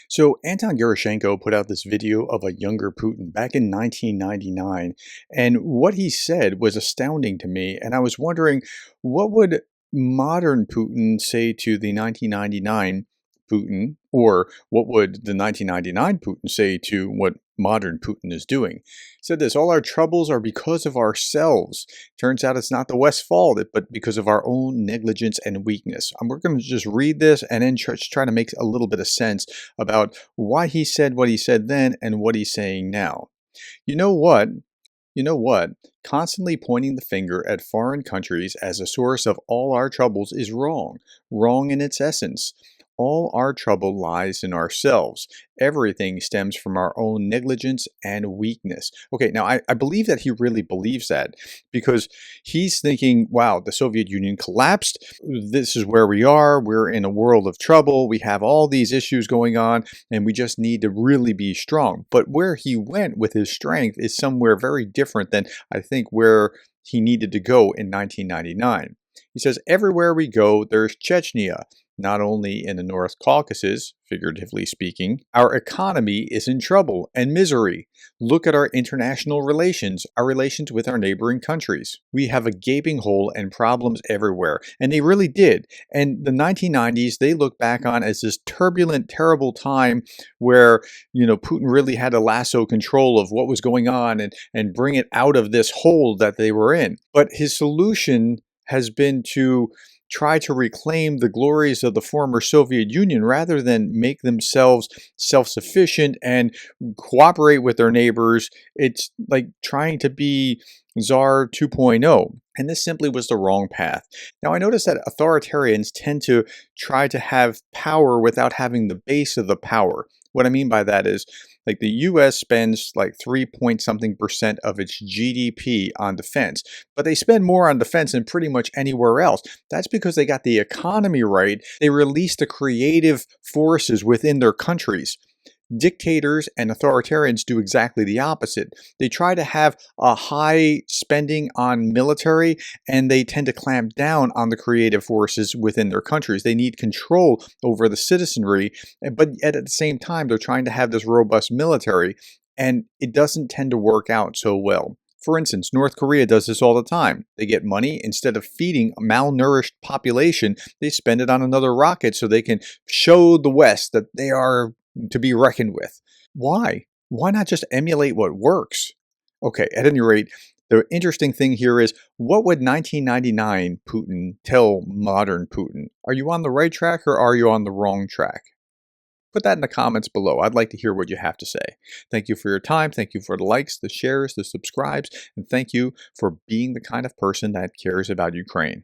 So Anton Gerashenko put out this video of a younger Putin back in 1999, and what he said was astounding to me. And I was wondering, what would modern Putin say to the 1999 Putin, or what would the 1999 Putin say to what modern Putin is doing? He said this: all our troubles are because of ourselves. Turns out it's not the West's fault, but because of our own negligence and weakness. And we're going to just read this and then try to make a little bit of sense about why he said what he said then and what he's saying now. You know what? You know what? Constantly pointing the finger at foreign countries as a source of all our troubles is wrong. Wrong in its essence. All our trouble lies in ourselves. Everything stems from our own negligence and weakness. Okay, now I believe that he really believes that, because he's thinking, wow, the Soviet Union collapsed. This is where we are. We're in a world of trouble. We have all these issues going on, and we just need to really be strong. But where he went with his strength is somewhere very different than I think where he needed to go in 1999. He says, everywhere we go, there's Chechnya. Not only in the North Caucasus, figuratively speaking, our economy is in trouble and misery. Look at our international relations, our relations with our neighboring countries. We have a gaping hole and problems everywhere. And they really did. And the 1990s, they look back on as this turbulent, terrible time where, Putin really had to lasso control of what was going on and bring it out of this hole that they were in. But his solution has been to try to reclaim the glories of the former Soviet Union rather than make themselves self-sufficient and cooperate with their neighbors. It's like trying to be Tsar 2.0. And this simply was the wrong path. Now, I notice that authoritarians tend to try to have power without having the base of the power. What I mean by that is, like, the US spends like 3 point something percent of its GDP on defense, but they spend more on defense than pretty much anywhere else. That's because they got the economy right. They released the creative forces within their countries. Dictators and authoritarians do exactly the opposite. They try to have a high spending on military, and they tend to clamp down on the creative forces within their countries. They need control over the citizenry, but at the same time, they're trying to have this robust military, and it doesn't tend to work out so well. For instance, North Korea does this all the time. They get money. Instead of feeding a malnourished population, they spend it on another rocket so they can show the West that they are to be reckoned with. Why? Why not just emulate what works? Okay, at any rate, the interesting thing here is, what would 1999 Putin tell modern Putin? Are you on the right track or are you on the wrong track? Put that in the comments below. I'd like to hear what you have to say. Thank you for your time. Thank you for the likes, the shares, the subscribes, and thank you for being the kind of person that cares about Ukraine.